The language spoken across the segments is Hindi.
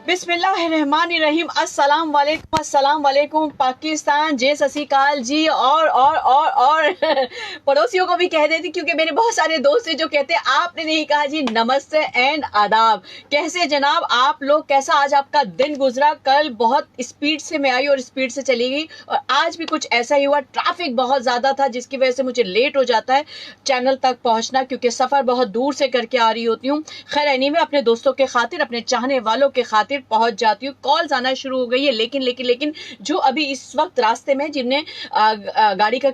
बिस्मिल्लाहिर्रहमानिर्रहीम। अस्सलाम वालेकुम पाकिस्तान, जय सत श्री अकाल जी। और पड़ोसियों को भी कह देती, क्योंकि मेरे बहुत सारे दोस्त हैं जो कहते हैं आपने नहीं कहा जी नमस्ते एंड आदाब। कैसे जनाब आप लोग, कैसा आज आपका दिन गुजरा? कल बहुत स्पीड से मैं आई और स्पीड से चली गई, और आज भी कुछ ऐसा ही हुआ। ट्रैफिक बहुत ज्यादा था जिसकी वजह से मुझे लेट हो जाता है चैनल तक पहुंचना, क्योंकि सफर बहुत दूर से करके आ रही होती हूँ। खैर एनी में अपने दोस्तों के खातिर, अपने चाहने वालों के खातिर पहुंच जाती हूँ। कॉल्स आना शुरू हो गई है, लेकिन जो अभी इस वक्त रास्ते में जिन्हें गाड़ी का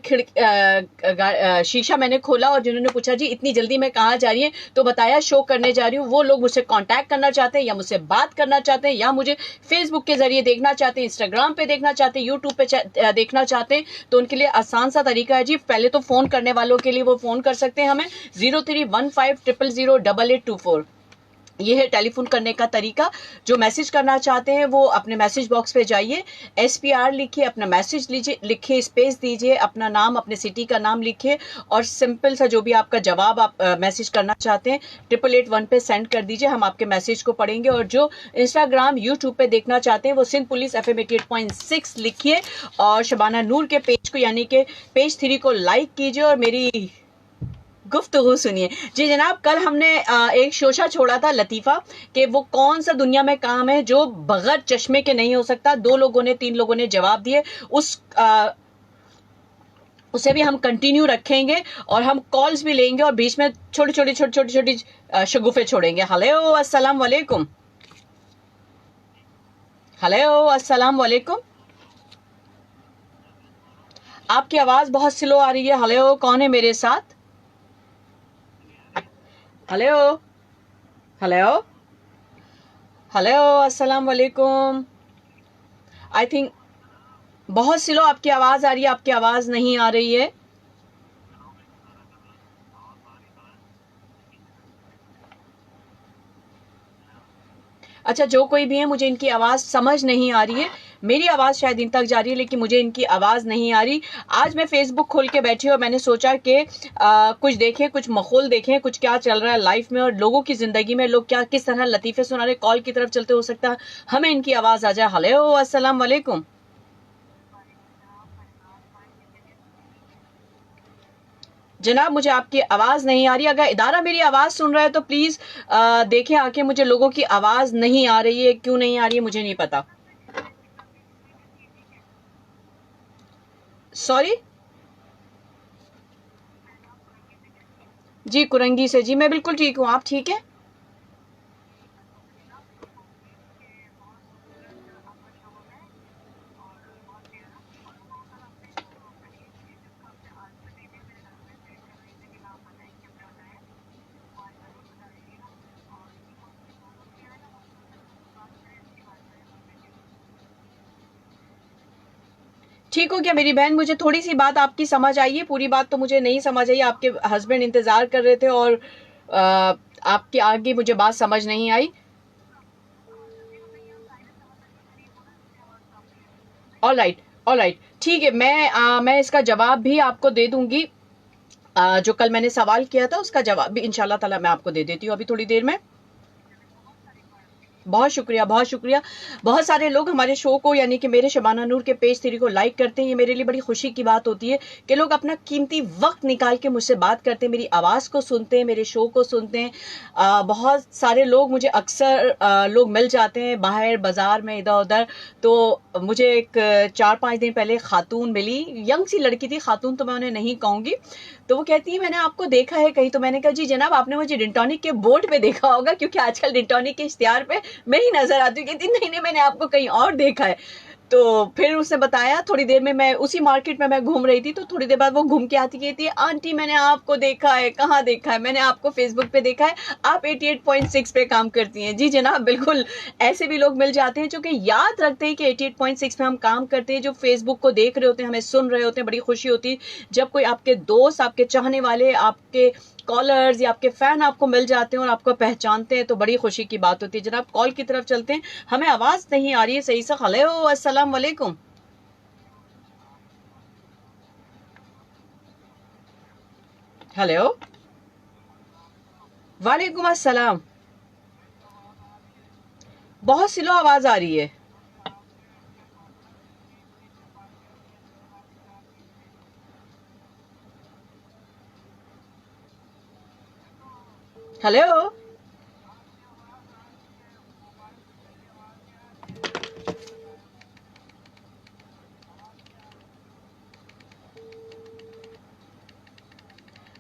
शीशा मैंने खोला और जिन्होंने पूछा जी इतनी जल्दी में कहाँ जा रही है, तो बताया शो करने जा रही हूँ, वो लोग मुझसे कांटेक्ट करना चाहते हैं या मुझसे बात करना चाहते हैं या मुझे फेसबुक के जरिए देखना चाहते हैं, इंस्टाग्राम पे देखना चाहते हैं, यूट्यूब पे देखना चाहते हैं, तो उनके लिए आसान सा तरीका है जी। पहले तो फोन करने वालों के लिए वो फोन कर सकते हैं हमें 0315000824। ये है टेलीफोन करने का तरीका। जो मैसेज करना चाहते हैं वो अपने मैसेज बॉक्स पे जाइए, SPR लिखिए, अपना मैसेज लीजिए, लिखिए, स्पेस दीजिए, अपना नाम, अपने सिटी का नाम लिखिए, और सिंपल सा जो भी आपका जवाब आप मैसेज करना चाहते हैं 8881 पे सेंड कर दीजिए। हम आपके मैसेज को पढ़ेंगे। और जो इंस्टाग्राम यूट्यूब पे देखना चाहते हैं वो सिंध पुलिस FM 88.6 लिखिए, और शबाना नूर के पेज को यानी कि पेज 3 को लाइक कीजिए और मेरी गुफ्तगू सुनिए। जी जनाब, कल हमने एक शोशा छोड़ा था लतीफा कि वो कौन सा दुनिया में काम है जो बगैर चश्मे के नहीं हो सकता। 2 लोगों ने 3 लोगों ने जवाब दिए। उसे भी हम कंटिन्यू रखेंगे और हम कॉल्स भी लेंगे और बीच में छोटी शगुफे छोड़ेंगे। हेलो अस्सलाम वालेकुम। हेलो अस्सलाम वालेकुम। आपकी आवाज बहुत स्लो आ रही है। हेलो, कौन है मेरे साथ? हेलो हेलो हेलो अस्सलाम वालेकुम। आई थिंक बहुत स्लो आपकी आवाज आ रही है, आपकी आवाज नहीं आ रही है। अच्छा, जो कोई भी है, मुझे इनकी आवाज समझ नहीं आ रही है। मेरी आवाज शायद इन तक जा रही है, लेकिन मुझे इनकी आवाज नहीं आ रही। आज मैं फेसबुक खोल के बैठी और मैंने सोचा कि कुछ देखें, कुछ माहौल देखें, कुछ क्या चल रहा है लाइफ में और लोगों की जिंदगी में, लोग क्या किस तरह लतीफे सुना रहे। कॉल की तरफ चलते, हो सकता है हमें इनकी आवाज आ जाए। हेलो अस्सलाम वालेकुम। जनाब, मुझे आपकी आवाज नहीं आ रही। अगर इदारा मेरी आवाज सुन रहा है तो प्लीज देखें आके। मुझे लोगों की आवाज नहीं आ रही है, क्यों नहीं आ रही है मुझे नहीं पता। सॉरी जी, कुरंगी से। जी मैं बिल्कुल ठीक हूँ, आप ठीक है? ठीक हो क्या मेरी बहन? मुझे थोड़ी सी बात आपकी समझ आई है, पूरी बात तो मुझे नहीं समझ आई। आपके हस्बैंड इंतजार कर रहे थे और आपकी आगे मुझे बात समझ नहीं आई। ऑल राइट, ऑल राइट, ठीक है। मैं इसका जवाब भी आपको दे दूंगी। जो कल मैंने सवाल किया था उसका जवाब भी इंशाल्लाह ताला मैं आपको दे देती हूँ अभी थोड़ी देर में। बहुत शुक्रिया, बहुत शुक्रिया। बहुत सारे लोग हमारे शो को यानी कि मेरे शबाना नूर के पेज 3 को लाइक करते हैं। ये मेरे लिए बड़ी खुशी की बात होती है कि लोग अपना कीमती वक्त निकाल के मुझसे बात करते हैं, मेरी आवाज़ को सुनते हैं, मेरे शो को सुनते हैं। बहुत सारे लोग मुझे अक्सर लोग मिल जाते हैं बाहर बाजार में इधर उधर। तो मुझे एक 4-5 दिन पहले खातून मिली, यंग सी लड़की थी। खातून तो मैं उन्हें नहीं कहूँगी। तो वो कहती है मैंने आपको देखा है कहीं। तो मैंने कहा जी जनाब, आपने मुझे डिंटॉनिक के बोर्ड पे देखा होगा, क्योंकि आजकल डिंटॉनिक के इश्तिहार पे मैं ही नजर आती हूँ। कहती नहीं नहीं, मैंने आपको कहीं और देखा है। तो फिर उसने बताया, थोड़ी देर में मैं उसी मार्केट में मैं घूम रही थी, तो थोड़ी देर बाद वो घूम के आती, कहती है आंटी मैंने आपको देखा है। कहाँ देखा है? मैंने आपको फेसबुक पे देखा है, आप 88.6 पे काम करती हैं। जी जनाब, बिल्कुल ऐसे भी लोग मिल जाते हैं जो कि याद रखते हैं कि 88.6 पे हम काम करते हैं, जो फेसबुक को देख रहे होते हैं, हमें सुन रहे होते हैं। बड़ी खुशी होती है जब कोई आपके दोस्त, आपके चाहने वाले, आपके कॉलर्स या आपके फैन आपको मिल जाते हैं और आपको पहचानते हैं, तो बड़ी खुशी की बात होती है। जनाब कॉल की तरफ चलते हैं, हमें आवाज नहीं आ रही है सही से। हेलो अस्सलाम वालेकुम। हेलो, वालेकुम अस्सलाम। बहुत स्लो आवाज आ रही है। हेलो,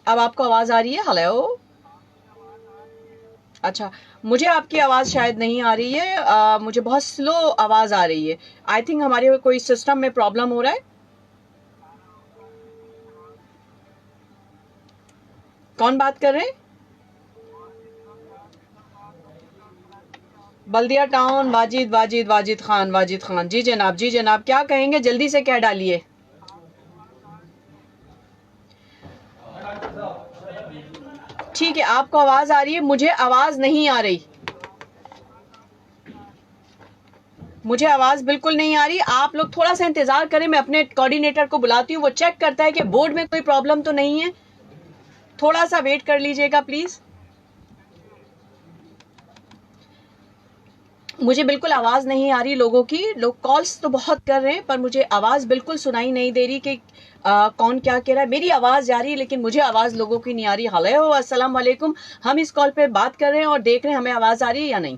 अब आपको आवाज आ रही है? हेलो, अच्छा, मुझे आपकी आवाज शायद नहीं आ रही है। मुझे बहुत स्लो आवाज आ रही है। आई थिंक हमारे कोई सिस्टम में प्रॉब्लम हो रहा है। कौन बात कर रहे हैं? बल्दिया टाउन, वाजिद खान। जी जनाब, जी जनाब, क्या कहेंगे? जल्दी से क्या डालिए। ठीक है, आपको आवाज आ रही है, मुझे आवाज नहीं आ रही। मुझे आवाज बिल्कुल नहीं आ रही। आप लोग थोड़ा सा इंतजार करें, मैं अपने कोऑर्डिनेटर को बुलाती हूँ, वो चेक करता है कि बोर्ड में कोई प्रॉब्लम तो नहीं है। थोड़ा सा वेट कर लीजिएगा प्लीज। मुझे बिल्कुल आवाज नहीं आ रही लोगों की। लोग कॉल्स तो बहुत कर रहे हैं पर मुझे आवाज बिल्कुल सुनाई नहीं दे रही कि कौन क्या कह रहा है। मेरी आवाज जा रही है लेकिन मुझे आवाज लोगों की नहीं आ रही। हेलो, अस्सलाम वालेकुम। हम इस कॉल पे बात कर रहे हैं और देख रहे हैं हमें आवाज आ रही है या नहीं।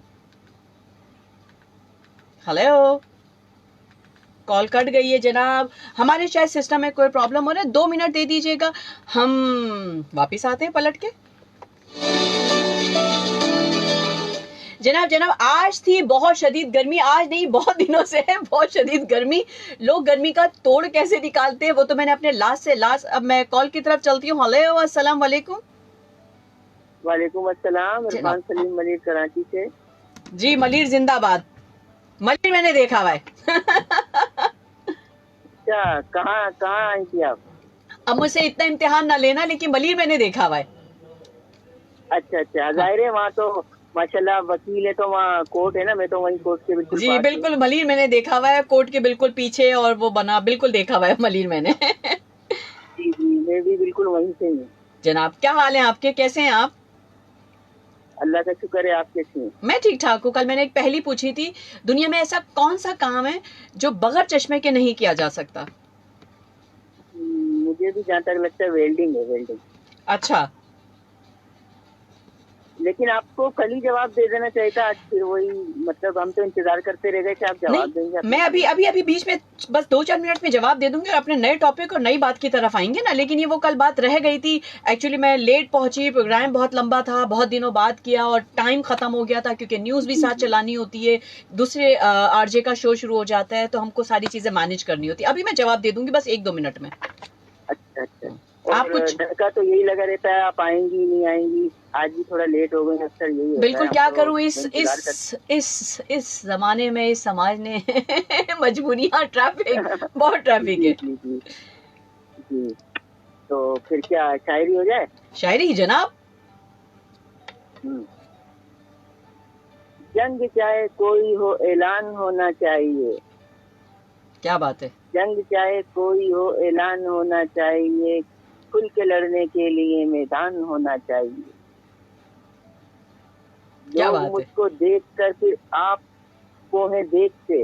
हेलो, कॉल कट गई है जनाब। हमारे शायद सिस्टम में कोई प्रॉब्लम हो रहा है। 2 मिनट दे दीजिएगा, हम वापिस आते हैं पलट के। जनाब, आज थी बहुत शदीद गर्मी। आज नहीं, बहुत दिनों से है बहुत शदीद गर्मी। लोग गर्मी का तोड़ कैसे निकालते हैं वो तो मैंने अपने लास्ट से लास्ट। अब मैं कॉल की तरफ चलती हूँ। हेलो, अस्सलाम वालेकुम। वालेकुम अस्सलाम। इरफान सलीम मलिर कराची से। जी मलिर जिंदाबाद। मलिर मैंने देखा हुआ है। अच्छा, कहाँ कहाँ आई थी आप? अब मुझसे इतना इम्तिहान ना लेना, लेकिन मलिर मैंने देखा हुआ है। अच्छा, हाँ। जाहिर है वहाँ तो माशाल्लाह वकील है, तो वहाँ कोर्ट है ना, मैं तो वहीं कोर्ट के बिल्कुल जी पास हूँ। बिल्कुल, मलिर मैंने देखा हुआ है, कोर्ट के बिल्कुल पीछे, और वो बना बिल्कुल देखा हुआ है मलिर मैंने। जी जी, मैं भी बिल्कुल वहीं से हूँ। जनाब, क्या हाल है आपके? कैसे हैं आप? अल्लाह का शुक्र है। आप कैसे हैं? मैं ठीक ठाक हूँ। कल मैंने एक पहेली पूछी थी, दुनिया में ऐसा कौन सा काम है जो बगैर चश्मे के नहीं किया जा सकता? मुझे भी जहाँ तक लगता है वेल्डिंग है, वेल्डिंग। अच्छा, लेकिन आपको कल ही जवाब दे देना चाहिए था। आज फिर वही, मतलब हम तो इंतजार करते रह गए कि आप नहीं, जवाब देंगे। मैं अभी बीच में बस 2-4 मिनट में जवाब दे दूंगी और अपने नए टॉपिक और नई बात की तरफ आएंगे ना। लेकिन ये वो कल बात रह गई थी। एक्चुअली मैं लेट पहुंची, प्रोग्राम बहुत लंबा था, बहुत दिनों बाद किया और टाइम खत्म हो गया था क्योंकि न्यूज भी साथ चलानी होती है, दूसरे आरजे का शो शुरू हो जाता है, तो हमको सारी चीजें मैनेज करनी होती है। अभी मैं जवाब दे दूंगी बस 1-2 मिनट में। अच्छा अच्छा। आप और कुछ डर का तो यही लगा रहता है, आप आएंगी नहीं आएंगी। आज भी थोड़ा लेट हो गए, अक्सर यही होता है। बिल्कुल, क्या हम करूं, तो इंतजार करते इस जमाने में, इस समाज ने मजबूरियां, ट्रैफिक, बहुत ट्रैफिक जी है। जी जी जी। तो फिर क्या शायरी हो जाए? शायरी ही जनाब। हम्म। जंग चाहे कोई हो ऐलान होना चाहिए। क्या बात है, जंग चाहे कोई हो ऐलान होना चाहिए। खुल के लड़ने के लिए मैदान होना चाहिए। क्या लोग बात है, मुझको देख कर फिर आपको है देखते।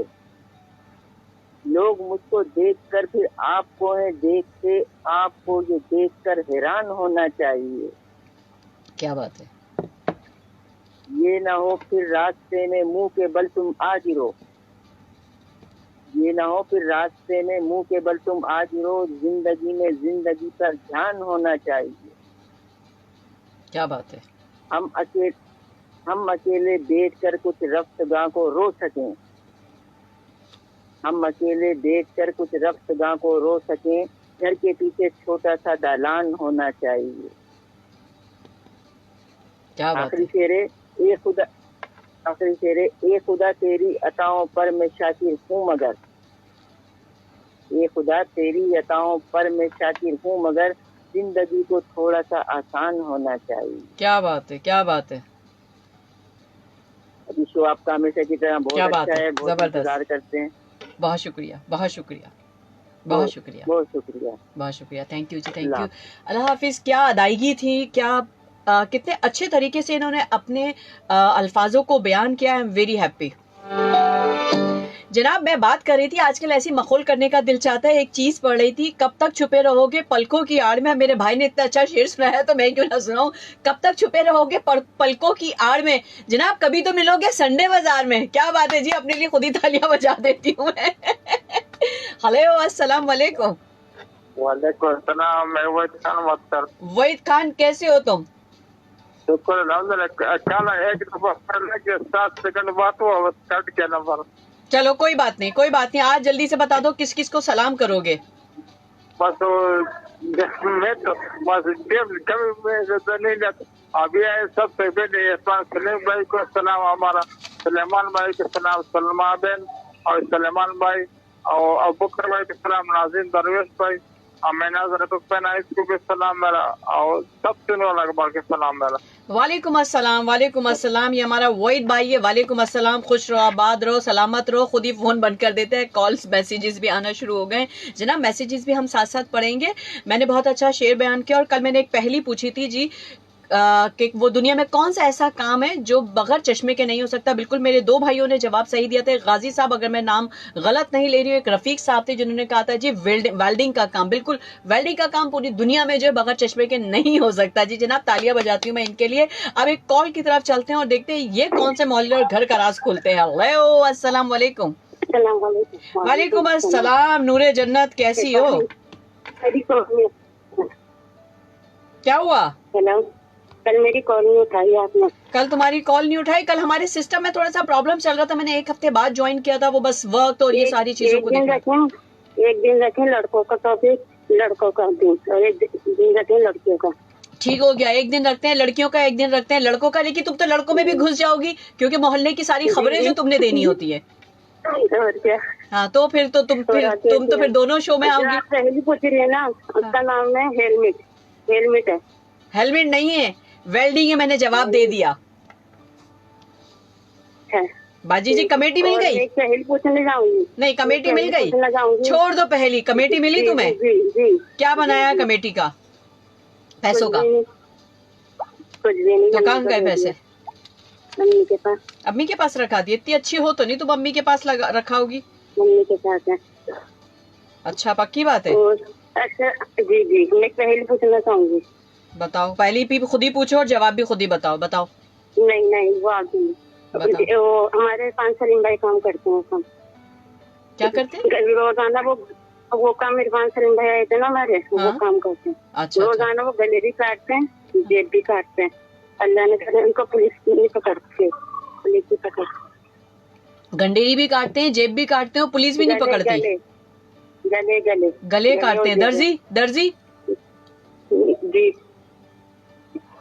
लोग मुझको देख कर फिर आपको है देखते। आपको ये देख कर हैरान होना चाहिए। क्या बात है। ये ना हो फिर रास्ते में मुंह के बल तुम आ गिरो। ये ना हो फिर रास्ते में मुंह के बल तुम आ गिरो। जिंदगी में जिंदगी का ध्यान होना चाहिए। क्या बात है। हम अकेले हम अकेले बैठ कर कुछ रफ्तगां को रो सकें। हम अकेले बैठ कर कुछ रफ्तगां को रो सकें। घर के पीछे छोटा सा दालान होना चाहिए। क्या बात आखिरी है। शेरे, ए खुदा आखिरी शेरे, ए खुदा तेरी अताओं पर मैं शाकिर हूँ मगर। ए खुदा तेरी अताओं पर मैं शाकिर हूँ मगर। जिंदगी को थोड़ा सा आसान होना चाहिए। क्या बात है, क्या बात है। अभी शो आपका हमेशा की तरह बहुत क्या बात अच्छा है, है, बहुत इंतजार जबरदस्त। करते हैं। बहुत शुक्रिया, बहुत शुक्रिया, बहुत बहुत शुक्रिया, बहुत शुक्रिया। बहुत शुक्रिया। थैंक यू जी, थैंक अल्लाह यू। हाफ़िज़। अल्लाह हाफिज। क्या अदायगी थी, क्या कितने अच्छे तरीके से इन्होंने अपने अल्फाजों को बयान किया। I am very happy. जनाब मैं बात कर रही थी, आजकल ऐसी मखौल करने का दिल चाहता है। एक चीज पढ़ रही थी, कब तक छुपे रहोगे पलकों की आड़ में। मेरे भाई ने इतना अच्छा शेर सुनाया है तो मैं क्यों ना सुनाऊं। कब तक छुपे रहोगे पलकों की आड़ में, जनाब कभी तो मिलोगे संडे बाजार में। क्या बात है जी, अपने लिए खुद ही तालियां बजा देती हूँ मैं। हेलो अस्सलाम वालेकुम। वालेकुम सलाम। मैं वहीद खान बात कर। वहीद खान कैसे हो तुम? शुक्र अल्हम्दुलिल्लाह। कल एक दफा पहले के 7 सेकंड बात हुआ, बस कट गया नंबर। चलो कोई बात नहीं, कोई बात नहीं। आज जल्दी से बता दो किस किस को सलाम करोगे। बस मैं तो बस कभी मैं तो नहीं जाता। अभी आए सबसे पहले इरफान सलीम भाई को सलाम, हमारा सलेमान भाई को सलाम, सलमा बहन और सलेमान भाई और अबूबकर भाई को सलाम, नाजिम दरवेश भाई, अमीना को भी सलाम मेरा, और सब सुनने वाला के सलाम मेरा। वालेकुम अस्सलाम, वालेकुम अस्सलाम। ये हमारा वहीद भाई है। वालेकुम अस्सलाम। खुश रहो, आबाद रहो, सलामत रहो। खुद ही फोन बंद कर देते हैं, कॉल्स मैसेजेस भी आना शुरू हो गए। जनाब मैसेजेस भी हम साथ साथ पढ़ेंगे। मैंने बहुत अच्छा शेर बयान किया और कल मैंने एक पहेली पूछी थी जी कि वो दुनिया में कौन सा ऐसा काम है जो बगैर चश्मे के नहीं हो सकता। बिल्कुल मेरे दो भाइयों ने जवाब सही दिया था। गाजी साहब, अगर मैं नाम गलत नहीं ले रही हूँ, एक रफीक साहब थे जिन्होंने कहा था जी वेल्डिंग का काम। बिल्कुल वेल्डिंग का काम पूरी दुनिया में जो है बगैर चश्मे के नहीं हो सकता जी। जनाब तालियां बजाती हूँ मैं इनके लिए। अब एक कॉल की तरफ चलते हैं और देखते हैं ये कौन से मोहल्ले और घर का राज खुलते हैं। हेलो अस्सलाम वालेकुम। वालेकुम अस्सलाम। नूरे जन्नत कैसी हो? क्या हुआ? हेलो, कल मेरी कॉल नहीं उठाई आपने। कल तुम्हारी कॉल नहीं उठाई? कल हमारे सिस्टम में थोड़ा सा प्रॉब्लम चल रहा था। मैंने एक हफ्ते बाद ज्वाइन किया था, वो बस वक्त और ये सारी चीजों को देखना। एक दिन रखें लड़कों का टॉपिक, लड़कों का दिन, और एक दिन रखें लड़कियों का। ठीक हो गया, एक दिन रखते हैं लड़कियों का, एक दिन रखते हैं लड़कों का। लेकिन तुम तो लड़कों में भी घुस जाओगी क्योंकि मोहल्ले की सारी खबरें जो तुमने देनी होती है। और क्या? हाँ तो फिर तो तुम तो फिर दोनों शो में आओगी। पहली पूछ रही है ना, उसका नाम है हेलमेट। हेलमेट है? हेलमेट नहीं है, वेल्डिंग है। मैंने जवाब दे दिया है। बाजी जी। कमेटी मिल गई? पहली पूछने जाऊंगी। नहीं, कमेटी मिल गई। छोड़ दो पहली, कमेटी मिली तुम्हें? क्या बनाया कमेटी का पैसों का? कुछ भी नहीं। तो कहाँ गए पैसे? मम्मी के पास। अम्मी के पास रखा दिए? इतनी अच्छी हो तो नहीं तुम अम्मी के पास रखा होगी। मम्मी के पास है। अच्छा पक्की बात है? अच्छा जी जी, मैं पहली पूछना चाहूंगी। बताओ, पहली भी खुद ही पूछो और जवाब भी खुद ही बताओ। बताओ। नहीं नहीं, वो आप वो हमारे पांच सलीम भाई काम करते हैं। काम क्या करते हैं? रोजाना वो काम मेरे पांच सलीम भाई आए थे ना हमारे। हाँ? वो काम करते हैं। अच्छा, रोजाना वो गले भी काटते हैं, जेब भी काटते हैं। अल्लाह ने करे उनको पुलिस नहीं पकड़ती, पुलिस भी पकड़ती। गंडेरी भी काटते हैं, जेब भी काटते हैं, पुलिस भी नहीं पकड़ती। गले गले गले काटते हैं। दर्जी दर्जी जी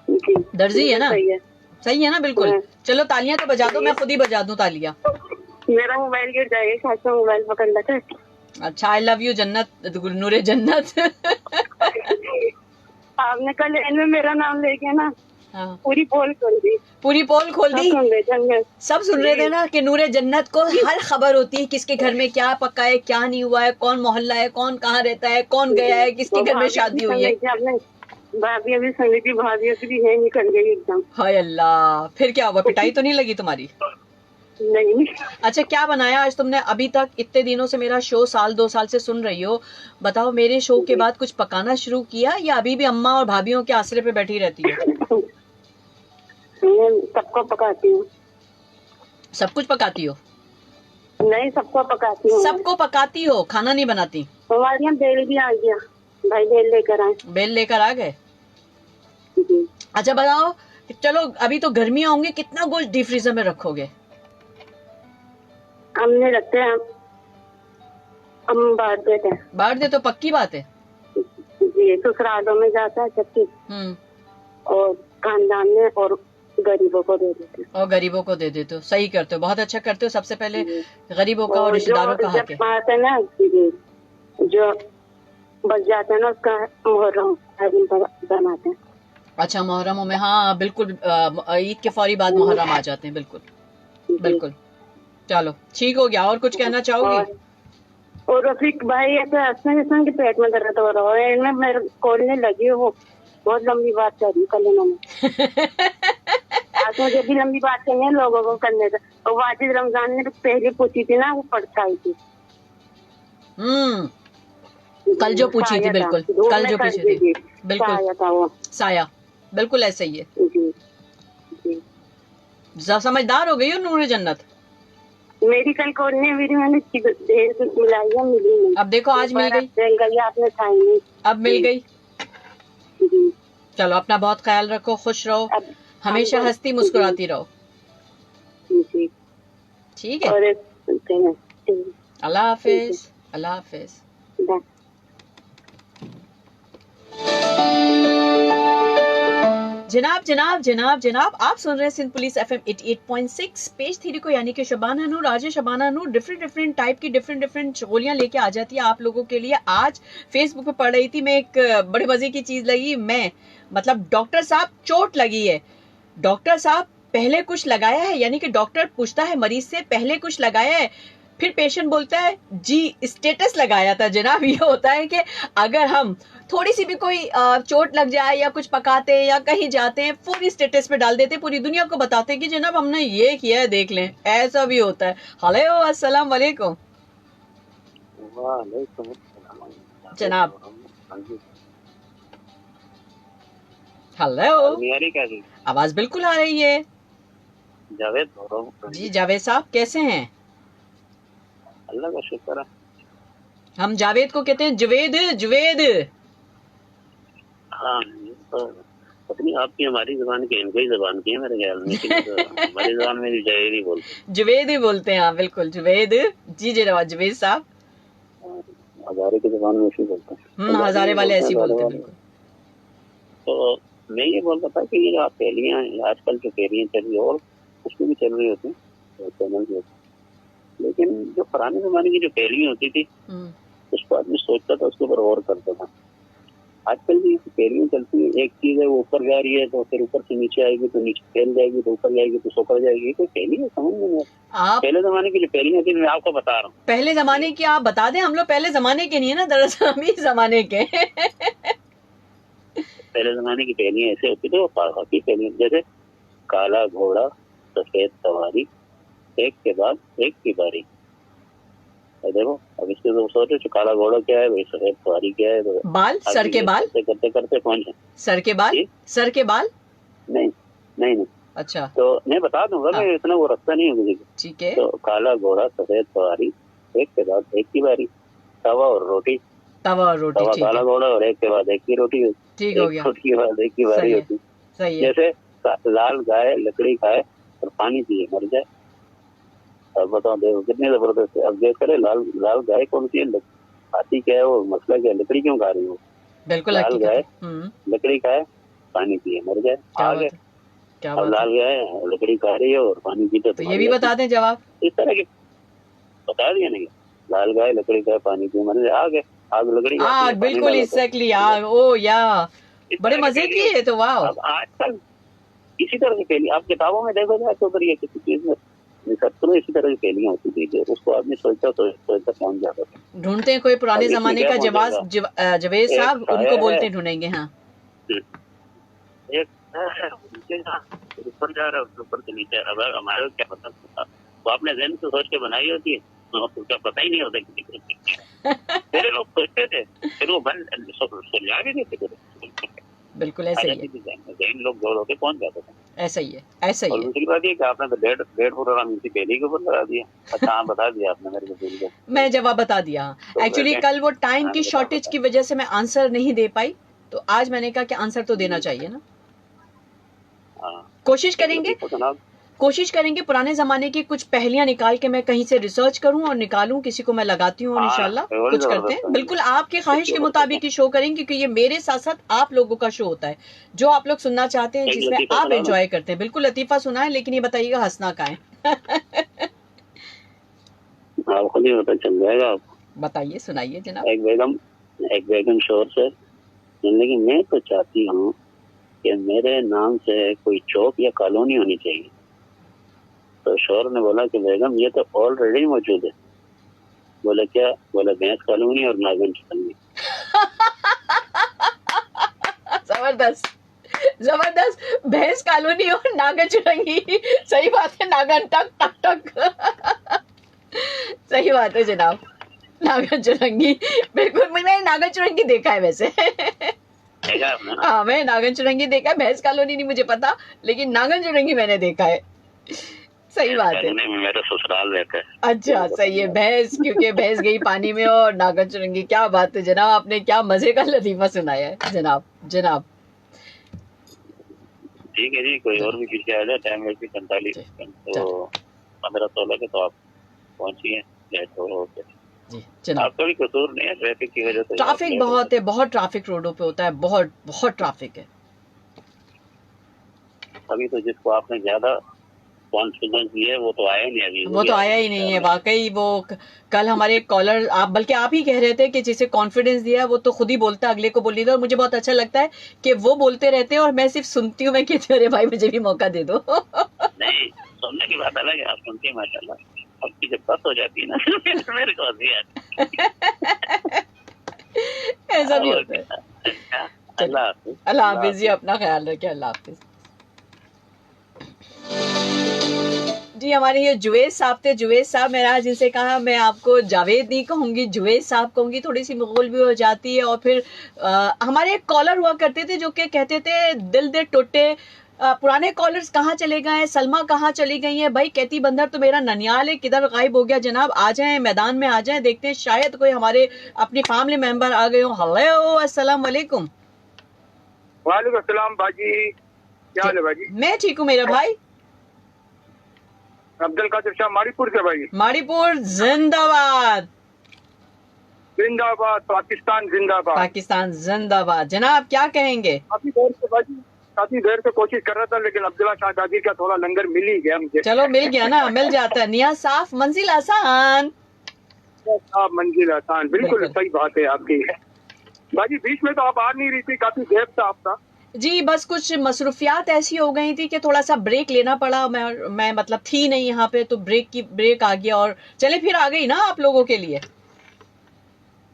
जी, दर्जी है ना? सही है ना? बिल्कुल। हाँ। चलो तालियां तो बजा दो, मैं खुद ही बजा दूं तालियां। मेरा मोबाइल गिर जाएगा, खासा मोबाइल पकड़ लेता है। अच्छा, आई लव यू जन्नत, नूरे जन्नत। आपने कल इनमें मेरा नाम लेके ना हाँ। पूरी पोल खोल दी। पूरी पोल खोल दी? सब सुन रहे थे ना कि नूरे जन्नत को हर खबर होती है, किसके घर में क्या पका है, क्या नहीं हुआ है, कौन मोहल्ला है, कौन कहाँ रहता है, कौन गया है, किसके घर में शादी हुई है। भाभी अभी सुनी थी, भाभी की है निकल गई एकदम। हाय अल्लाह, फिर क्या हुआ? पिटाई तो नहीं लगी तुम्हारी? नहीं। अच्छा, क्या बनाया आज तुमने? अभी तक इतने दिनों से मेरा शो, साल 2 साल से सुन रही हो, बताओ मेरे शो के बाद कुछ पकाना शुरू किया या अभी भी अम्मा और भाभीयों के आसरे पे बैठी रहती है? सबको पकाती हूँ। सब कुछ पकाती हो? नहीं, सबको पकाती हूँ। सबको पकाती हो, खाना नहीं बनाती? हमारे यहाँ बेल भी आ गया, भाई बेल लेकर आए। बेल लेकर आ गए? अच्छा बताओ, चलो अभी तो गर्मियां होंगी, कितना गोश्त डीप फ्रीजर में रखोगे? हमने रखते हैं, हम बांट देते हैं। बांट दे तो पक्की बात है जी, ससुरालों में जाता है सबकी, और खानदान में, और गरीबों को दे देते हैं। और गरीबों को दे देते हो, सही करते हो, बहुत अच्छा करते हो। सबसे पहले गरीबों का और रिश्तेदारों का हक है। आते ना जो बच जाते हैं ना, उसका मुहर्रम बनाते हैं। अच्छा, मुहर्रमों में, हाँ बिल्कुल, ईद के फौरी बाद मुहर्रम आ जाते हैं। बिल्कुल बिल्कुल। चलो ठीक हो गया, और कुछ कहना चाहोगी? और रफीक भाई ऐसे के पेट में दर्द हो रहा है, इनमें मेरे खोलने लगी, वो बहुत लंबी बात कर रही कल इन्होंने। आज मुझे भी लंबी बात करनी है लोगों को करने का। और वाजिद रमजान ने पहले पूछी थी ना, वो पढ़ता आई थी। कल जो पूछी थी, बिल्कुल कल जो पूछी थी, बिल्कुल साया था वो, साया, बिल्कुल ऐसा ही है। जी जी। समझदार हो गई हो नूर जन्नत। मेरी कल को मैंने देर से मिलाई है, मिली नहीं। अब देखो आज मिल गई, आपने खाई नहीं, अब मिल गई। जी। चलो अपना बहुत ख्याल रखो, खुश रहो, हमेशा हंसती मुस्कुराती रहो। जी ठीक है, और अल्लाह हाफिज, अल्लाह हाफिज। जनाब जनाब जनाब जनाब, आप सुन रहे हैं Sindh police FM 88.6। Page three को यानी कि शबाना नूर, आज शबाना नूर डिफरेंट टाइप की डिफरेंट चोलियां लेके आ जाती है आप लोगों के लिए। आज फेसबुक पे पढ़ रही थी मैं, एक बड़े मजे की चीज लगी। मतलब डॉक्टर साहब चोट लगी है, डॉक्टर साहब पहले कुछ लगाया है, यानी कि डॉक्टर पूछता है मरीज से पहले कुछ लगाया है, फिर पेशेंट बोलता है जी स्टेटस लगाया था। जनाब ये होता है कि अगर हम थोड़ी सी भी कोई चोट लग जाए या कुछ पकाते हैं या कहीं जाते हैं, पूरी स्टेटस पे डाल देते, पूरी दुनिया को बताते हैं कि जनाब हमने ये किया है, देख लें। ऐसा भी होता है। हेलो, अस्सलाम वालेकुम जनाब। हेलो, आवाज बिल्कुल आ रही है। जावेद बोल रहा हूँ जी जावेद साहब, कैसे हैं? अल्लाह का शुक्र है। हम जावेद को कहते हैं जवेद, जवेद। हाँ, तो अपनी आपकी हमारी जबान की इनकी जबान की है मेरे ख्याल में, तो हमारी जबान में भी जावेद ही बोलते, जवेद ही बोलते हैं। हाँ बिल्कुल, जवेद। जी जनाब, जवेद साहब। हजारे की जबान में ऐसे बोलते हैं, हजारे वाले ऐसे बोलते हैं, बिल्कुल। तो मैं ये बोल रहा था कि ये आप पहलियाँ आजकल जो पहलियाँ चल रही है और उसमें भी चल रही होती है चैनल भी होती, लेकिन जो पुराने जमाने की जो पहलियाँ होती थी उसको आदमी सोचता था, उसके ऊपर गौर करता था। आजकल भी पहलियाँ चलती है, एक चीज है वो ऊपर जा रही है तो फिर ऊपर से नीचे आएगी, तो नीचे फैल जाएगी, तो ऊपर जाएगी तो सोकर जाएगी। कोई पहली है समझ में नहीं आता। पहले जमाने की जो पहलियाँ थी मैं आपको बता रहा हूँ। पहले जमाने की आप बता दें, हम लोग पहले जमाने के नहीं है ना, दरअसल हम ही जमाने के। पहले जमाने की पहलियाँ ऐसे होती थी, वो की पहलियाँ जैसे काला घोड़ा सफेद सवारी, एक के बाद एक की बारी। देखो अब इसके तो सोचो काला घोड़ा क्या है भाई, सफेद सवारी क्या है, तो बाल, सर के बाल करते करते पहुंचे। सर के बाल, सर के बाल नहीं। अच्छा, तो मैं बता दूंगा, मैं इतना वो रखता नहीं हूँ। ठीक है। तो काला घोड़ा सफेद सवारी, एक के बाद एक की बारी, तवा और रोटी। तवा काला घोड़ा और एक के बाद एक की रोटी होती, ठीक हो गया। रोटी के बाद एक की बारी होती। सही है। जैसे लाल गाय लकड़ी खाए और पानी पिए मर जाए। अब बताओ देखो कितनी जबरदस्त है। अब देख करे लाल गाय कौन सी है, खाती क्या है, वो मसला क्या है, लकड़ी क्यों खा रही हो? बिल्कुल, लाल गाय लकड़ी खाए पानी पिए मर जाए। आगे अब लाल गाय लकड़ी खा रही है और पानी पीते, तो ये भी बता दें जवाब। इस तरह के बता दिया नहीं, लाल गाय लकड़ी खाए पानी पिए मर जाए। आगे आग लकड़ी, बिल्कुल एग्जैक्टली आग। ओ या बड़े मजे की है। तो वाह, आजकल इसी तरह की पहली आप किताबों में देखो जाए तो ये किसी चीज में सत्तरों इसी तरह की पहलियां होती थी, उसको आदमी सोचता पहुंच जाता था। ढूंढते हैं कोई पुराने जमाने का जवाब। जवेद साहब उनको बोलते ढूंढेंगे। हाँ, एक ऊपर जा रहा है, ऊपर से नीचे। अब हमारे क्या पता, वो आपने जहन से सोच के बनाई होती है, उसका पता ही नहीं होता किसी को। पहले लोग सोचते थे, फिर वो सुलझा भी देते थे। बिल्कुल ऐसे ही है, लोग जोड़ होके पहुंच जाते थे। ऐसा ही है, ऐसा ही है। और दूसरी बात ये कि आपने तो डेढ़ प्रोग्राम इसी पहले के ऊपर लगा दिया। अच्छा हाँ, बता दिया आपने मेरे को, मैं जवाब बता दिया। एक्चुअली कल वो टाइम की शॉर्टेज की वजह से मैं आंसर नहीं दे पाई, तो आज मैंने कहा कि आंसर तो देना चाहिए ना। कोशिश करेंगे पुराने जमाने की कुछ पहेलियां निकाल के मैं कहीं से रिसर्च करूं और निकालूं, किसी को मैं लगाती हूँ और इंशाल्लाह कुछ करते हैं। बिल्कुल आपके ख्वाहिश के मुताबिक ही शो करेंगे, क्योंकि ये मेरे साथ साथ आप लोगों का शो होता है, जो आप लोग सुनना चाहते हैं, जिसमें आप एंजॉय करते हैं। बिल्कुल लतीफा सुना है, लेकिन ये बताइएगा हंसना का है। खुद ही पता चल जाएगा। बताइए, सुनाइए जनाब। एक बेगम शोर से, जिंदगी मैं तो चाहती हूँ कि मेरे नाम से कोई चौक या कॉलोनी होनी चाहिए। तो शोर ने बोला कि बेगम ये तो ऑलरेडी मौजूद है। बोले क्या? बोले भैंस कॉलोनी और नागन कॉलोनी। जबरदस्त जबरदस्त। भैंस कॉलोनी और नागन चुरंगी, सही बात है, नागन टक टक टक। सही बात है जनाब, नागन चुरंगी, बिल्कुल मैंने नागन चुरंगी देखा है वैसे। देखा आपने ना? हाँ, मैं नागन चुरंगी देखा है, भैंस कॉलोनी नहीं मुझे पता, लेकिन नागन चुरंगी मैंने देखा है। सही बात है। नहीं, मेरा ससुराल रहता है। अच्छा सही है, भैंस, क्योंकि भैंस गई पानी में और नागन चुरंगी। क्या बात है जनाब, आपने क्या मजे का लतीफा सुनाया है जनाब। जनाब ठीक है जी, कोई और भी पीछे आ जाए, टाइम वैसे 45 तो 15-16 के तो आप पहुंचिए, लेट हो गए। जी जनाब, आपका भी कसूर नहीं है, ट्रैफिक की वजह से। ट्रैफिक बहुत है, बहुत ट्रैफिक रोडों पे होता है, बहुत बहुत ट्रैफिक है। अभी तो जिसको आपने ज्यादा कॉन्फिडेंस दिया है वो तो आया नहीं अभी। वो तो आया ही नहीं है वाकई। वो कल हमारे कॉलर, आप बल्कि आप ही कह रहे थे कि जिसे कॉन्फिडेंस दिया है वो तो खुद ही बोलता है, अगले को बोलने दो। और मुझे बहुत अच्छा लगता है कि वो बोलते रहते हैं और मैं सिर्फ सुनती हूँ। मैं कहती हूँ अरे भाई मुझे भी मौका दे दो। नहीं, सुनने की बात अलग है, आप सुनते हैं माशाल्लाह। आपकी जब बात हो जाती है ना मेरे को हंसी आती है। ऐसा भी होता है। अल्लाह हाफिज। अल्लाह हाफिज जी, अपना ख्याल रखिए। अल्लाह हाफिज जी। हमारे ये जुवेद साहब थे। जुवेद साहब, मैंने आज इनसे कहा मैं आपको जावेद नहीं कहूंगी, जुवेद साहब कहूंगी, थोड़ी सी मगोल भी हो जाती है। और फिर हमारे एक कॉलर हुआ करते थे जो कि कहते थे दिल दे टोटे, पुराने कॉलर्स कहाँ चले गए हैं, सलमा कहाँ चली गई है भाई। कहती बंदर तो मेरा ननियाल है, किधर गायब हो गया जनाब। आ जाएं, मैदान में आ जाएं, देखते हैं शायद कोई हमारे अपनी फैमिली मेंबर आ गए हो। हेलो, अस्सलाम वालेकुम। वालेकुम अस्सलाम बाजी, क्या हाल है बाजी? मैं ठीक हूँ मेरा भाई। अब्दुल कादिर शाह मारीपुर से भाई। मारीपुर जिंदाबाद, जिंदाबाद, पाकिस्तान जिंदाबाद। पाकिस्तान जिंदाबाद। जनाब क्या कहेंगे? काफी देर से कोशिश कर रहा था, लेकिन अब्दुल्ला शाह कादिर का थोड़ा लंगर मिल ही गया मुझे। चलो मिल गया ना, मिल जाता है। निया साफ मंजिल आसान। आप मंजिल आसान, बिल्कुल सही बात है आपकी। बाजी बीच में तो आप आ नहीं रही थी, काफी देर था आपका। जी बस कुछ मसरूफियात ऐसी हो गई थी कि थोड़ा सा ब्रेक लेना पड़ा। मैं मतलब थी नहीं यहाँ पे, तो ब्रेक आ गया और चले फिर आ गई ना आप लोगों के लिए।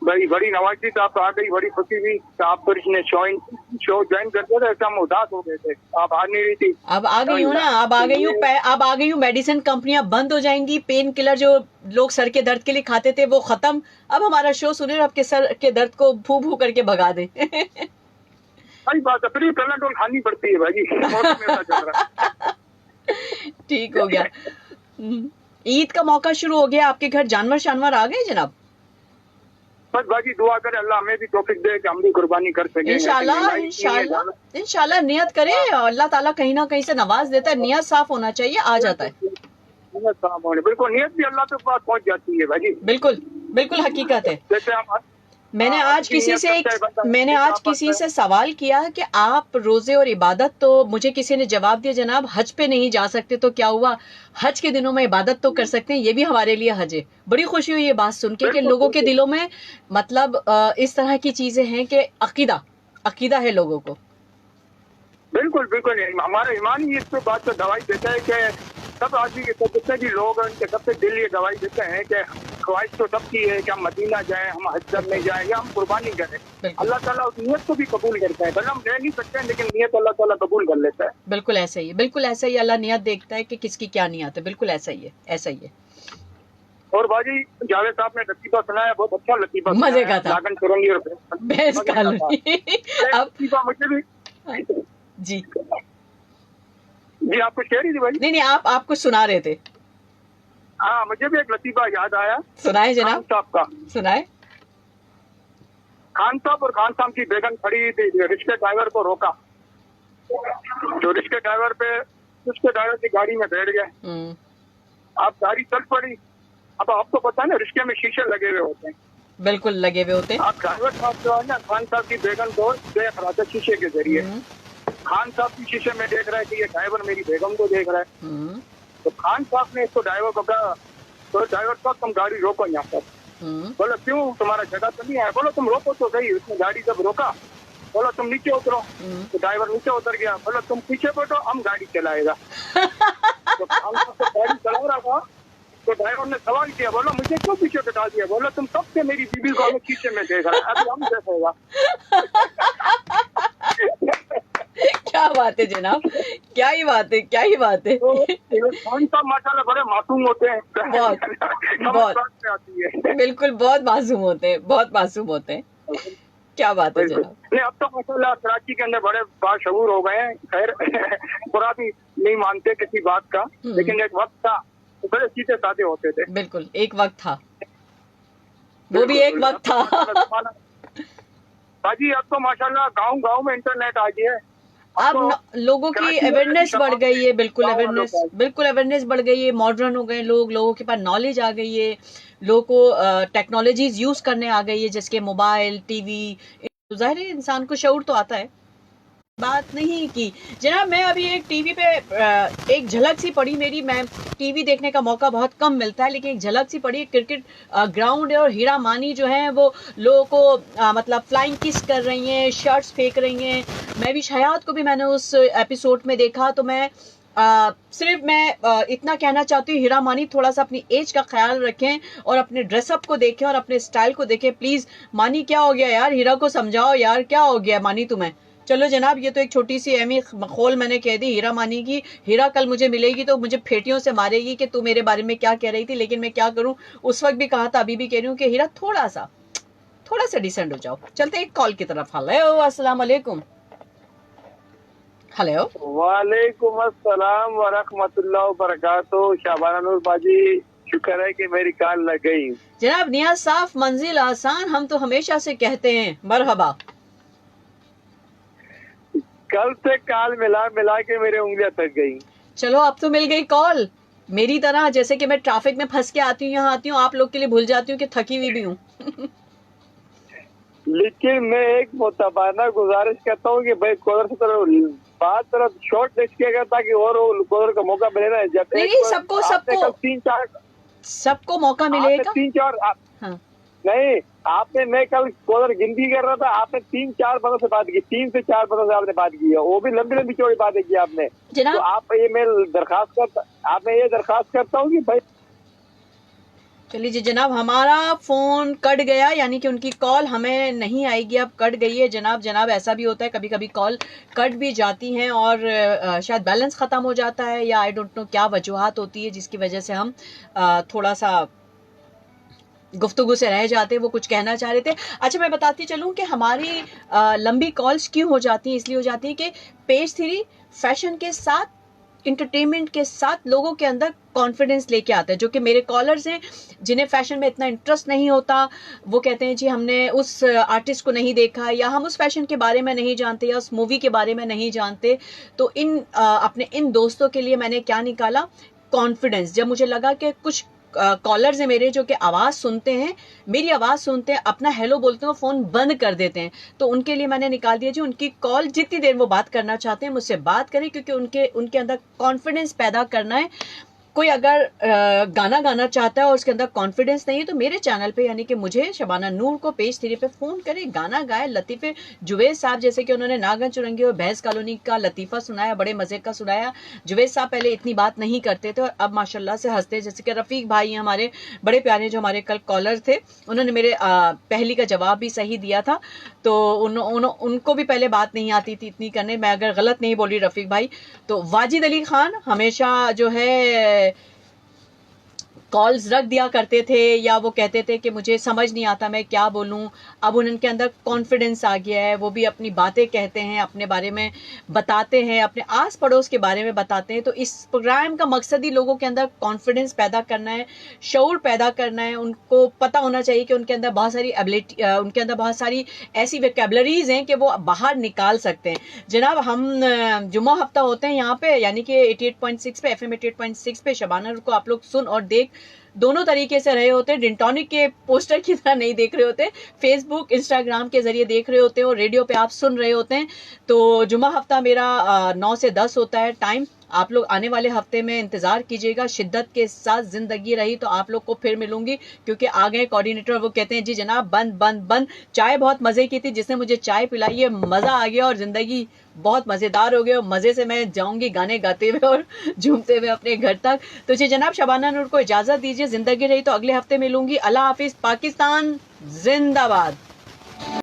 भाई बड़ी नवाजी तो आप आ गई, बड़ी खुशी हुई। आप फिर इसने शो ज्वाइन कर दिया था, ऐसा हम उदास हो गए थे, आप आ नहीं रही थी। अब आ गई हूँ ना, अब आ गई हूँ। अब आ गई हूँ। मेडिसिन कंपनियां बंद हो जाएंगी, पेन किलर जो लोग सर के दर्द के लिए खाते थे वो खत्म। अब हमारा शो सुने, आपके सर के दर्द को भू भू करके भगा दे। सही बात है, फिर पेनाडोल खानी पड़ती है भाई। मौसम ऐसा चल रहा है। ठीक हो गया। ईद का मौका शुरू हो गया, आपके घर जानवर शानवर आ गए जनाब? बस बाजी दुआ करे अल्लाह हमें भी तौफीक दे कि हम भी कुर्बानी कर सकें। इंशाल्लाह इंशाल्लाह इंशाल्लाह। नियत करे, अल्लाह ताला कहीं ना कहीं से नवाज देता है। नियत साफ होना चाहिए, आ जाता है। बिल्कुल, नियत भी अल्लाह के पास पहुंच जाती है भाई। बिल्कुल बिल्कुल हकीकत है। जैसे हम मैंने आज किसी से सवाल किया कि आप रोजे और इबादत, तो मुझे किसी ने जवाब दिया जनाब हज पे नहीं जा सकते, तो क्या हुआ, हज के दिनों में इबादत तो कर सकते हैं, ये भी हमारे लिए हज है। बड़ी खुशी हुई ये बात सुन के कि लोगों के दिलों में मतलब इस तरह की चीजें हैं कि अकीदा है लोगों को। बिल्कुल बिल्कुल, हमारा ईमान ही इस बात पर दवाई देता है कि सब आदमी के जितने भी लोग हैं उनके सबसे दिल ये दवाई देते हैं कि ख्वाहिश तो सबकी है कि हम मदीना जाएं, हम हज करने जाएं या हम कुर्बानी करें। अल्लाह ताला उस नियत को भी कबूल करता है। भले हम रह नहीं सकते हैं, लेकिन नियत अल्लाह ताला कबूल कर लेता है। बिल्कुल ऐसा ही है, बिल्कुल ऐसा ही। अल्लाह नियत देखता है कि किसकी क्या नियत है। बिल्कुल ऐसा ही है, ऐसा ही है। और बाजी जावेद साहब ने लतीफा सुनाया, बहुत अच्छा लतीफा, मजे का था। नागन चुरंगी और भैंस कॉलोनी। अब लतीफा मुझे भी जी आपको कह रही थी भाई? नहीं, आप कुछ सुना रहे थे। हाँ, मुझे भी एक लतीफा याद आया। सुनाए जनाब, खान साहब का सुनाए। खान साहब और खान साहब की बेगम खड़ी थी, रिक्शा ड्राइवर को रोका, जो रिक्शा ड्राइवर की गाड़ी में बैठ गए। अब गाड़ी चल पड़ी। अब आपको पता है ना, रिक्शे में शीशे लगे हुए होते हैं। बिल्कुल लगे हुए होते हैं। अब ड्राइवर साहब जो है ना, खान साहब की बेगम को देख रहा था शीशे के जरिए। खान साहब की शीशे में देख रहा है कि ये ड्राइवर मेरी बेगम को देख रहा है। तो खान साहब ने इसको ड्राइवर को कहा, तो ड्राइवर साहब तुम गाड़ी रोको यहाँ पर। बोला क्यों, तुम्हारा जगह तो नहीं है? बोलो तुम रोको तो सही। उसने गाड़ी जब रोका, बोला तुम नीचे उतरो। तो ड्राइवर नीचे उतर गया। बोला तुम पीछे बैठो, हम गाड़ी चलाएगा। तो खान साहब तो गाड़ी चला रहा था, तो ड्राइवर ने सवाल किया, बोला मुझे क्यों पीछे बैठा दिया? बोला तुम सबसे मेरी बीबी को हमें शीशे में देख रहा है, अभी हम देखेगा। क्या बात है जनाब, क्या ही बात है, क्या ही बात है। तो इरफान साहब माशाल्लाह बड़े मासूम होते हैं। बहुत, समझ बहुत। बात में आती है। बिल्कुल, बहुत मासूम होते हैं, बहुत मासूम होते हैं। क्या बात है बिल्कुल। जनाब। नहीं, अब तो माशाल्लाह कराची के अंदर बड़े बाशऊर हो गए हैं। खैर बुरा भी नहीं मानते किसी बात का, लेकिन एक वक्त था तो बड़े सीधे साधे होते थे। बिल्कुल, एक वक्त था, वो भी एक वक्त था। बाजी अब तो माशाल्लाह गांव में इंटरनेट आ गया है। अब लोगों की कराची में अवेयरनेस बढ़ शबाब गई है, बिल्कुल गाँव वालों अवेयरनेस, का। बिल्कुल अवेयरनेस बढ़ गई है, मॉडर्न हो गए लोग, लोगों के पास नॉलेज आ गई है, लोगों को टेक्नोलॉजीज यूज करने आ गई है, जैसे मोबाइल, टीवी। तो जाहिर है इंसान को शऊर तो आता है। बात नहीं की जनाब, मैं अभी एक टीवी पे एक झलक सी पड़ी मेरी, मैं टीवी देखने का मौका बहुत कम मिलता है, लेकिन एक झलक सी पड़ी, क्रिकेट ग्राउंड है और हीरा मानी जो है वो लोगों को मतलब फ्लाइंग किस कर रही हैं, शर्ट्स फेंक रही हैं। मैं भी हयात को भी मैंने उस एपिसोड में देखा, तो मैं सिर्फ मैं इतना कहना चाहती हूँ, हीरा मानी थोड़ा सा अपनी एज का ख्याल रखें और अपने ड्रेसअप को देखें और अपने स्टाइल को देखें प्लीज। मानी क्या हो गया यार, हीरा को समझाओ यार, क्या हो गया मानी तुम्हें। चलो जनाब, ये तो एक छोटी सी अहमी मखौल मैंने कह दी हीरा मानी की। हीरा कल मुझे मिलेगी तो मुझे फेटियों से मारेगी कि तू मेरे बारे में क्या कह रही थी, लेकिन मैं क्या करूं, उस वक्त भी कहा था, अभी भी कह रही हूँ कि हीरा थोड़ा सा डिसेंट हो जाओ। चलते एक कॉल की तरफ। हेलो, अस्सलाम वालेकुम। हेलो, वालेकुम अस्सलाम व रहमतुल्लाह व बरकातहू। शाबाना नूर बाजी, शुक्र है कि मेरी कॉल लग गई। जनाब नियाज साफ मंजिल आसान, हम तो हमेशा से कहते हैं मरहबा। कल से कॉल मिला के मेरी उंगलियां थक गई। चलो अब तो मिल गई कॉल। मेरी तरह जैसे कि मैं ट्रैफिक में फंस के आती हूँ, यहाँ आती हूँ, आप लोग के लिए भूल जाती हूँ कि थकी हुई भी हूँ। लेकिन मैं एक मुतबाना गुजारिश करता हूँ कि भाई कॉलर से बात तरफ शॉर्ट लिस्ट किया गया ताकि और कॉलर का मौका मिले ना। जब नहीं, सबको मौका मिलेगा। 3-4 हाँ। नहीं, मैं कल कॉलर गिनती कर रहा था, आपने 3-4 बंदों से बात की, 3 से 4 बंदों से आपने बात की है, वो भी लंबी चौड़ी बातें की आपने। जनाब, तो मैं ये दरखास्त करता हूँ कि भाई। चलिए जी जनाब, हमारा फोन कट गया, यानी कि उनकी कॉल हमें नहीं आएगी, अब कट गई है जनाब ऐसा भी होता है, कभी कभी कॉल कट भी जाती हैं और शायद बैलेंस खत्म हो जाता है, या आई डोंट नो क्या वजूहात होती है जिसकी वजह से हम थोड़ा सा गुफ्तगू से रह जाते हैं। वो कुछ कहना चाह रहे थे। अच्छा, मैं बताती चलूं कि हमारी लंबी कॉल्स क्यों हो जाती हैं। इसलिए हो जाती है कि पेज 3 फैशन के साथ, इंटरटेनमेंट के साथ लोगों के अंदर कॉन्फिडेंस लेके आता है। जो कि मेरे कॉलर्स हैं जिन्हें फैशन में इतना इंटरेस्ट नहीं होता, वो कहते हैं जी हमने उस आर्टिस्ट को नहीं देखा, या हम उस फैशन के बारे में नहीं जानते, या उस मूवी के बारे में नहीं जानते। तो अपने इन दोस्तों के लिए मैंने क्या निकाला, कॉन्फिडेंस। जब मुझे लगा कि कुछ कॉलर्स हैं मेरे जो कि आवाज़ सुनते हैं, मेरी आवाज़ सुनते हैं, अपना हेलो बोलते हैं, फ़ोन बंद कर देते हैं, तो उनके लिए मैंने निकाल दिया जी उनकी कॉल जितनी देर वो बात करना चाहते हैं मुझसे बात करें, क्योंकि उनके अंदर कॉन्फिडेंस पैदा करना है। कोई अगर गाना गाना चाहता है और उसके अंदर कॉन्फिडेंस नहीं है तो मेरे चैनल पे यानी कि मुझे शबाना नूर को पेज 3 पे फ़ोन करे, गाना गाए। लतीफ़े जुवैद साहब जैसे कि उन्होंने नागन चुरंगी और भैंस कॉलोनी का लतीफ़ा सुनाया, बड़े मज़े का सुनाया। जुवैद साहब पहले इतनी बात नहीं करते थे और अब माशाल्लाह से हंसते। जैसे कि रफ़ीक भाई हमारे बड़े प्यारे जो हमारे कल कॉलर थे, उन्होंने मेरे पहली का जवाब भी सही दिया था। तो उनको भी पहले बात नहीं आती थी इतनी करने, मैं अगर गलत नहीं बोल रही रफ़ीक भाई। तो वाजिद अली खान हमेशा जो है कॉल्स रख दिया करते थे, या वो कहते थे कि मुझे समझ नहीं आता मैं क्या बोलूं। अब उनके अंदर कॉन्फिडेंस आ गया है, वो भी अपनी बातें कहते हैं, अपने बारे में बताते हैं, अपने आस पड़ोस के बारे में बताते हैं। तो इस प्रोग्राम का मकसद ही लोगों के अंदर कॉन्फिडेंस पैदा करना है, शऊर पैदा करना है। उनको पता होना चाहिए कि उनके अंदर बहुत सारी एबिलिटी, उनके अंदर बहुत सारी ऐसी वोकैबुलरीज हैं कि वो बाहर निकाल सकते हैं। जनाब हम जुम्मा हफ्ता होते हैं यहाँ पे, यानी कि 88.6 पे, FM 88.6 पे शबाना को आप लोग सुन और देख दोनों तरीके से रहे होते हैं। डिंटॉनिक के पोस्टर की तरह नहीं देख रहे होते, फेसबुक इंस्टाग्राम के जरिए देख रहे होते हैं और रेडियो पे आप सुन रहे होते हैं। तो जुम्मा हफ्ता मेरा 9 से 10 होता है टाइम। आप लोग आने वाले हफ्ते में इंतजार कीजिएगा शिद्दत के साथ। जिंदगी रही तो आप लोग को फिर मिलूंगी, क्योंकि आ गए कोऑर्डिनेटर, वो कहते हैं जी जनाब बंद बंद बंद। चाय बहुत मजे की थी, जिसने मुझे चाय पिलाई है मजा आ गया और जिंदगी बहुत मजेदार हो गई और मजे से मैं जाऊंगी गाने गाते हुए और झूमते हुए अपने घर तक। तो जी जनाब शबाना नूर को इजाजत दीजिए, जिंदगी रही तो अगले हफ्ते मिलूंगी। अल्लाह हाफिज, पाकिस्तान जिंदाबाद।